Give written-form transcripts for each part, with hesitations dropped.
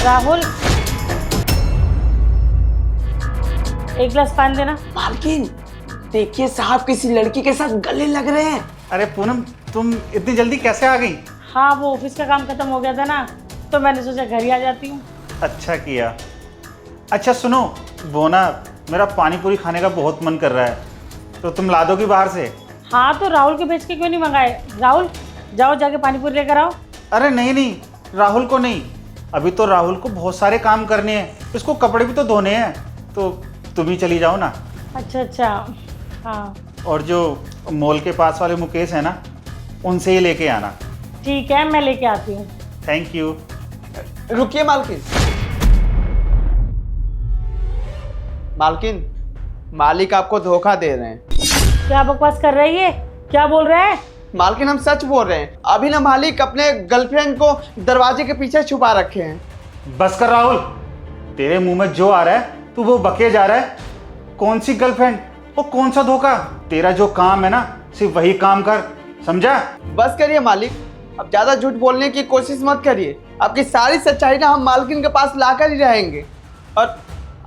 राहुल, एक गिलास पानी देना। मालकिन देखिए साहब किसी लड़की के साथ गले लग रहे हैं। अरे पूनम, तुम इतनी जल्दी कैसे आ गई? हाँ, वो ऑफिस का काम खत्म हो गया था ना, तो मैंने सोचा घर ही आ जाती हूँ। अच्छा किया। अच्छा सुनो, वो ना मेरा पानी पूरी खाने का बहुत मन कर रहा है, तो तुम ला दोगी बाहर से? हाँ, तो राहुल के भेज के क्यों नहीं मंगाए? राहुल, जाओ जाके पानी पूरी लेकर आओ। अरे नहीं नहीं, राहुल को नहीं, अभी तो राहुल को बहुत सारे काम करने हैं, इसको कपड़े भी तो धोने हैं, तो तुम ही चली जाओ ना। अच्छा अच्छा, हाँ और जो मॉल के पास वाले मुकेश है ना, उनसे ही लेके आना। ठीक है, मैं लेके आती हूँ। Thank you. रुकिए मालकिन। मालकिन, मालिक आपको धोखा दे रहे हैं। क्या बकवास कर रही है? क्या बोल रहा है? मालकिन हम सच बोल रहे हैं। अभी ना मालिक अपने गर्लफ्रेंड को दरवाजे के पीछे छुपा रखे हैं। बस कर राहुल, तेरे मुंह में जो आ रहा है तू वो बके जा रहा है। कौन सी गर्लफ्रेंड, वो कौन सा धोखा? तेरा जो काम है ना, सिर्फ वही काम कर, समझा? बस करिए मालिक, अब ज्यादा झूठ बोलने की कोशिश मत करिए। आपकी सारी सच्चाई ना हम मालकिन के पास लाकर ही रहेंगे। और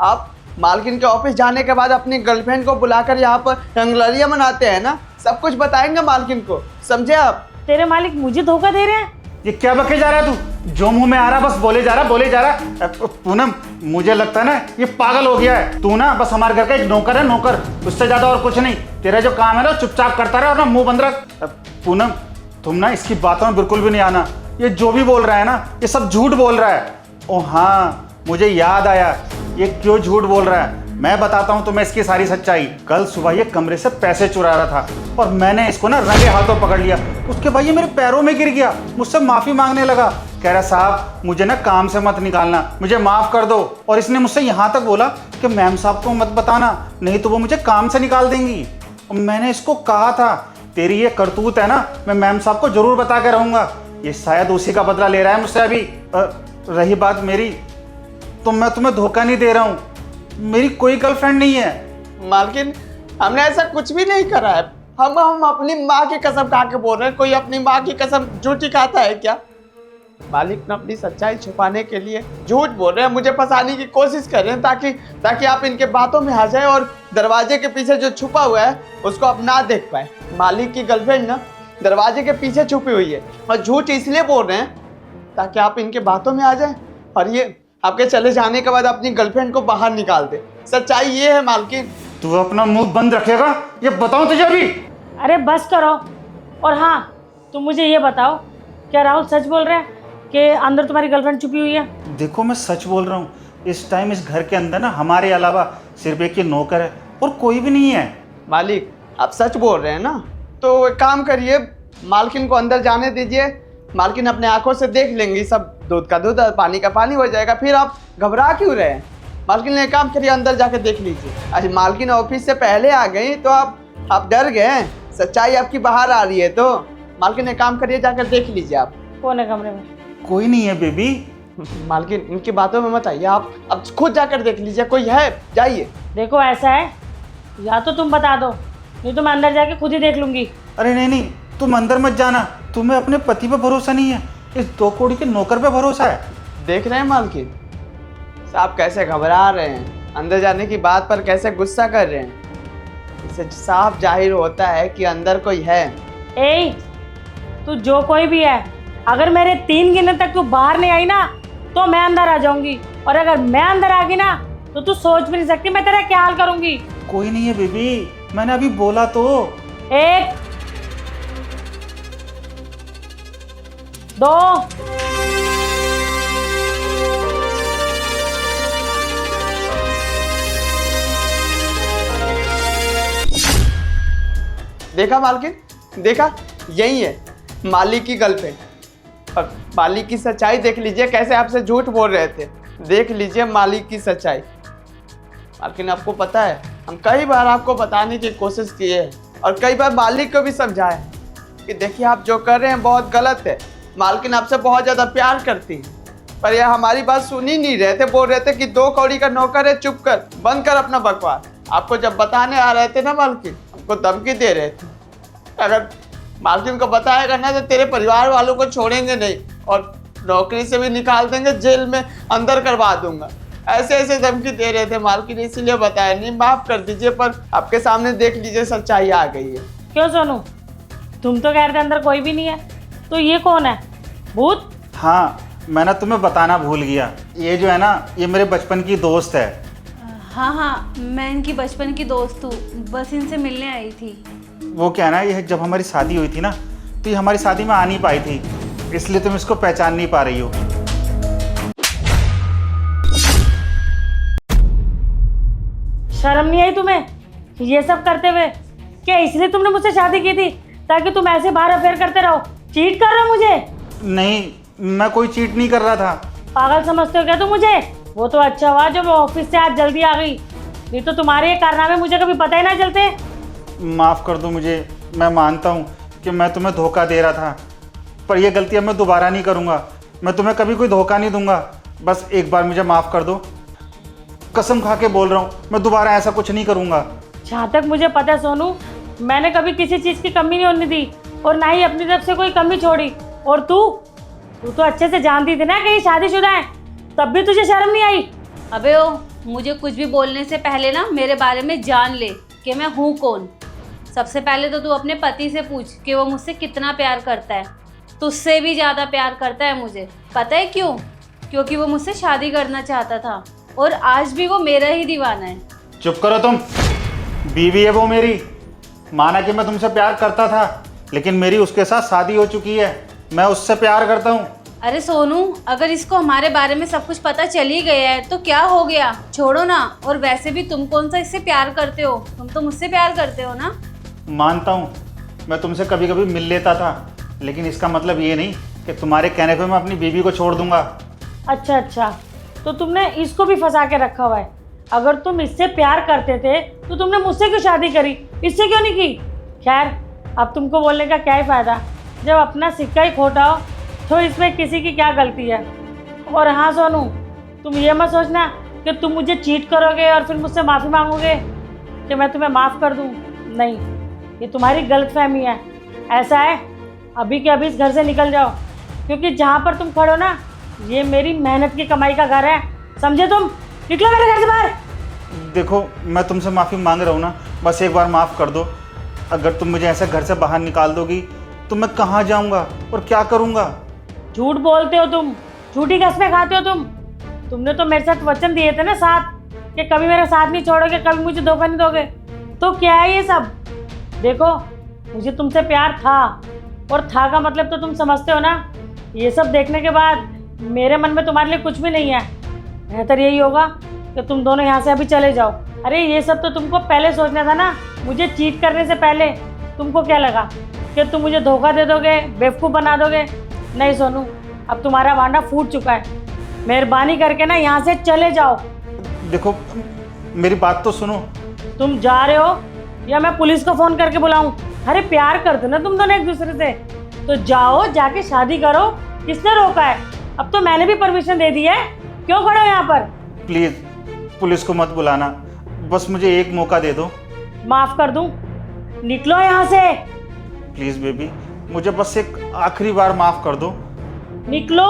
आप मालकिन के ऑफिस जाने के बाद अपनी गर्लफ्रेंड को बुलाकर यहाँ पर रंगलरिया मनाते हैं ना, सब कुछ बताएंगे मालकिन को, समझे आप? तेरे मालिक मुझे धोखा दे रहे हैं? ये क्या बके जा रहा है तू? जो मुंह में आ रहा बस बोले जा रहा। पूनम, मुझे लगता है ना ये पागल हो गया है। तू ना बस हमारे घर का एक नौकर है, नौकर, उससे ज्यादा और कुछ नहीं। तेरा जो काम है ना चुपचाप करता रहे और ना मुंह बंद रख। पूनम, तुम ना इसकी बातों में बिल्कुल भी नहीं आना। ये जो भी बोल रहा है ना, ये सब झूठ बोल रहा है। ओ हाँ, मुझे याद आया ये क्यों झूठ बोल रहा है। मैं बताता हूँ तुम्हें इसकी सारी सच्चाई। कल सुबह ये कमरे से पैसे चुरा रहा था और मैंने इसको ना रंगे हाथों पकड़ लिया। उसके बाद ये मेरे पैरों में गिर गया, मुझसे माफ़ी मांगने लगा। कह रहा साहब मुझे ना काम से मत निकालना, मुझे माफ़ कर दो। और इसने मुझसे यहाँ तक बोला कि मैम साहब को मत बताना, नहीं तो वो मुझे काम से निकाल देंगी। और मैंने इसको कहा था तेरी ये करतूत है ना, मैं मैम साहब को ज़रूर बता के रहूँगा। ये शायद उसी का बदला ले रहा है मुझसे अभी। रही बात मेरी, तो मैं तुम्हें धोखा नहीं दे रहा हूँ, मेरी कोई गर्लफ्रेंड नहीं है। मालकिन, हमने ऐसा कुछ भी नहीं करा है। हम अपनी माँ की कसम खा के बोल रहे हैं। कोई अपनी माँ की कसम झूठी खाता है क्या? मालिक ने अपनी सच्चाई छुपाने के लिए झूठ बोल रहे हैं, मुझे फंसाने की कोशिश कर रहे हैं ताकि आप इनके बातों में आ जाए और दरवाजे के पीछे जो छुपा हुआ है उसको आप ना देख पाए। मालिक की गर्लफ्रेंड ना दरवाजे के पीछे छुपी हुई है और झूठ इसलिए बोल रहे हैं ताकि आप इनके बातों में आ जाए और ये आपके चले जाने के बाद अपनी गर्लफ्रेंड को बाहर निकाल दे। सच्चाई ये है मालकिन। तू अपना मुंह बंद रखेगा, ये बताओ तुझे अभी। अरे बस करो। और हाँ, तुम मुझे ये बताओ, क्या राहुल सच बोल रहा है कि अंदर तुम्हारी गर्लफ्रेंड छुपी हुई है? देखो मैं सच बोल रहा हूँ, इस टाइम इस घर के अंदर ना हमारे अलावा सिर्फ एक ही नौकर है और कोई भी नहीं है। मालिक, आप सच बोल रहे हैं ना, तो एक काम करिए, मालकिन को अंदर जाने दीजिए। मालकिन अपने आंखों से देख लेंगी, सब दूध का दूध और पानी का पानी हो जाएगा। फिर आप घबरा क्यों रहे हैं? मालकिन ने काम करिए, अंदर जाके देख लीजिए। आज मालकिन ऑफिस से पहले आ गई तो आप डर गए। सच्चाई आपकी बाहर आ रही है तो मालकिन ने काम करिए, जाकर देख लीजिए। आप कौन है कमरे में? कोई नहीं है बेबी। मालकिन इनकी बातों में मत आइए, आप अब खुद जाकर देख लीजिए, कोई है, जाइए। देखो ऐसा है, या तो तुम बता दो, नहीं तो मैं अंदर जाके खुद ही देख लूंगी। अरे नहीं नहीं, तुम अंदर मत जाना, तुम्हें अपने पति पे भरोसा नहीं है, इस 2 कौड़ी के नौकर पे भरोसा है। देख रहे हैं मालकिन साहब कैसे घबरा रहे हैं, अंदर जाने की बात पर कैसे गुस्सा कर रहे हैं। इससे साफ जाहिर होता है कि अंदर कोई है। ए, तू जो कोई भी है, अगर मेरे 3 गिनने तक तू बाहर नहीं आई ना तो मैं अंदर आ जाऊंगी। और अगर मैं अंदर आ गई ना तो तू सोच भी नहीं सकती मैं तेरा क्या हाल करूंगी। कोई नहीं है बेबी, मैंने अभी बोला तो। 1 2 देखा मालकिन, देखा, यही है मालिक की गर्लफ्रेंड। और मालिक की सच्चाई देख लीजिए, कैसे आपसे झूठ बोल रहे थे। देख लीजिए मालिक की सच्चाई। मालकिन आपको पता है, हम कई बार आपको बताने की कोशिश किए हैं और कई बार मालिक को भी समझाए कि देखिए आप जो कर रहे हैं बहुत गलत है। मालकिन आपसे बहुत ज़्यादा प्यार करती है, पर यह हमारी बात सुन ही नहीं रहे थे। बोल रहे थे कि 2 कौड़ी का नौकर है, चुप कर, बंद कर अपना बकवास। आपको जब बताने आ रहे थे ना मालकिन, हमको धमकी दे रहे थे, अगर मालकिन को बताएगा ना तो तेरे परिवार वालों को छोड़ेंगे नहीं और नौकरी से भी निकाल देंगे, जेल में अंदर करवा दूंगा। ऐसे ऐसे धमकी दे रहे थे मालकिन, इसीलिए बताया नहीं। माफ कर दीजिए, पर आपके सामने देख लीजिए सच्चाई आ गई है। क्यों सोनू, तुम तो कह रहे थे अंदर कोई भी नहीं है, तो ये कौन है, भूत? हाँ, मैं ना तुम्हें बताना भूल गया, ये जो है ना, ये मेरे बचपन की दोस्त है। हाँ हाँ, मैं इनकी बचपन की दोस्त हूँ, बस इनसे मिलने आई थी। वो क्या है ना, ये जब हमारी शादी हुई थी ना, तो ये हमारी शादी में आ नहीं पाई थी, इसलिए तुम इसको पहचान नहीं पा रही हो। शर्म नहीं आई तुम्हें ये सब करते हुए? क्या इसलिए तुमने मुझसे शादी की थी ताकि तुम ऐसे बाहर अफेयर करते रहो? चीट कर रहे हो मुझे? नहीं, मैं कोई चीट नहीं कर रहा था। पागल समझते हो क्या तुम मुझे? वो तो अच्छा हुआ जो मैं ऑफिस से आज जल्दी आ गई, नहीं तो तुम्हारे ये कारनामे मुझे कभी पता ही ना चलते। माफ़ कर दो मुझे, मैं मानता हूँ कि मैं तुम्हें धोखा दे रहा था, पर यह गलतियाँ मैं दोबारा नहीं करूँगा। मैं तुम्हें कभी कोई धोखा नहीं दूंगा, बस एक बार मुझे माफ़ कर दो। कसम खा के बोल रहा हूँ, मैं दोबारा ऐसा कुछ नहीं करूँगा। जहाँ तक मुझे पता है सोनू, मैंने कभी किसी चीज़ की कमी नहीं होने दी और ना ही अपनी तरफ से कोई कमी छोड़ी। और तू तो अच्छे से जानती थी ना कि ये शादीशुदा है, तब भी तुझे शर्म नहीं आई? अबे ओ, मुझे कुछ भी बोलने से पहले ना मेरे बारे में जान ले कि मैं हूँ कौन। सबसे पहले तो तू अपने पति से पूछ कि वो मुझसे कितना प्यार करता है। तुझसे भी ज़्यादा प्यार करता है मुझे। पता है क्यों? क्योंकि वो मुझसे शादी करना चाहता था और आज भी वो मेरा ही दीवाना है। चुप करो तुम, बीवी है वो मेरी। माना कि मैं तुमसे प्यार करता था, लेकिन मेरी उसके साथ शादी हो चुकी है, मैं उससे प्यार करता हूँ। अरे सोनू, अगर इसको हमारे बारे में सब कुछ पता चल ही गया है तो क्या हो गया, छोड़ो ना। और वैसे भी तुम कौन सा इससे प्यार करते हो, तुम तो मुझसे प्यार करते हो ना। मानता हूँ मैं तुमसे कभी कभी मिल लेता था, लेकिन इसका मतलब ये नहीं कि तुम्हारे कहने पे मैं अपनी बीवी को छोड़ दूंगा। अच्छा, तो तुमने इसको भी फंसा के रखा हुआ है। अगर तुम इससे प्यार करते थे तो तुमने मुझसे क्यों शादी करी, इससे क्यों नहीं की? खैर, अब तुमको बोलने का क्या ही फ़ायदा, जब अपना सिक्का ही खोटा हो तो इसमें किसी की क्या गलती है। और हाँ सोनू, तुम ये मत सोचना कि तुम मुझे चीट करोगे और फिर मुझसे माफ़ी मांगोगे कि मैं तुम्हें माफ़ कर दूँ। नहीं, ये तुम्हारी गलतफहमी है। ऐसा है, अभी के अभी इस घर से निकल जाओ, क्योंकि जहाँ पर तुम खड़ो ना, ये मेरी मेहनत की कमाई का घर है, समझे तुम? निकलो मेरे घर से बाहर। देखो, मैं तुमसे माफ़ी मांग रहा हूँ ना, बस एक बार माफ़ कर दो। अगर तुम मुझे ऐसे घर से बाहर निकाल दोगी तो मैं कहाँ जाऊँगा और क्या करूँगा? झूठ बोलते हो तुम, झूठी कसमें खाते हो तुम। तुमने तो मेरे साथ वचन दिए थे ना साथ, कि कभी मेरा साथ नहीं छोड़ोगे, कभी मुझे धोखा नहीं दोगे। तो क्या है ये सब? देखो, मुझे तुमसे प्यार था, और था का मतलब तो तुम समझते हो ना। ये सब देखने के बाद मेरे मन में तुम्हारे लिए कुछ भी नहीं है। बेहतर यही होगा कि तुम दोनों यहाँ से अभी चले जाओ। अरे ये सब तो तुमको पहले सोचना था ना, मुझे चीट करने से पहले। तुमको क्या लगा कि तुम मुझे धोखा दे दोगे, बेवकूफ़ बना दोगे? नहीं सोनू, अब तुम्हारा भांडा फूट चुका है। मेहरबानी करके ना यहाँ से चले जाओ। देखो, मेरी बात तो सुनो। तुम जा रहे हो या मैं पुलिस को फ़ोन करके बुलाऊं? अरे प्यार करते ना तुम दोनों एक दूसरे से, तो जाओ, जाके शादी करो। किसने रोका है? अब तो मैंने भी परमिशन दे दी है, क्यों खड़े हो यहाँ पर? प्लीज़ पुलिस को मत बुलाना, बस मुझे एक मौका दे दो। माफ़ कर दूं? निकलो यहाँ से। प्लीज़ बेबी, मुझे बस एक आखिरी बार माफ़ कर दो। निकलो।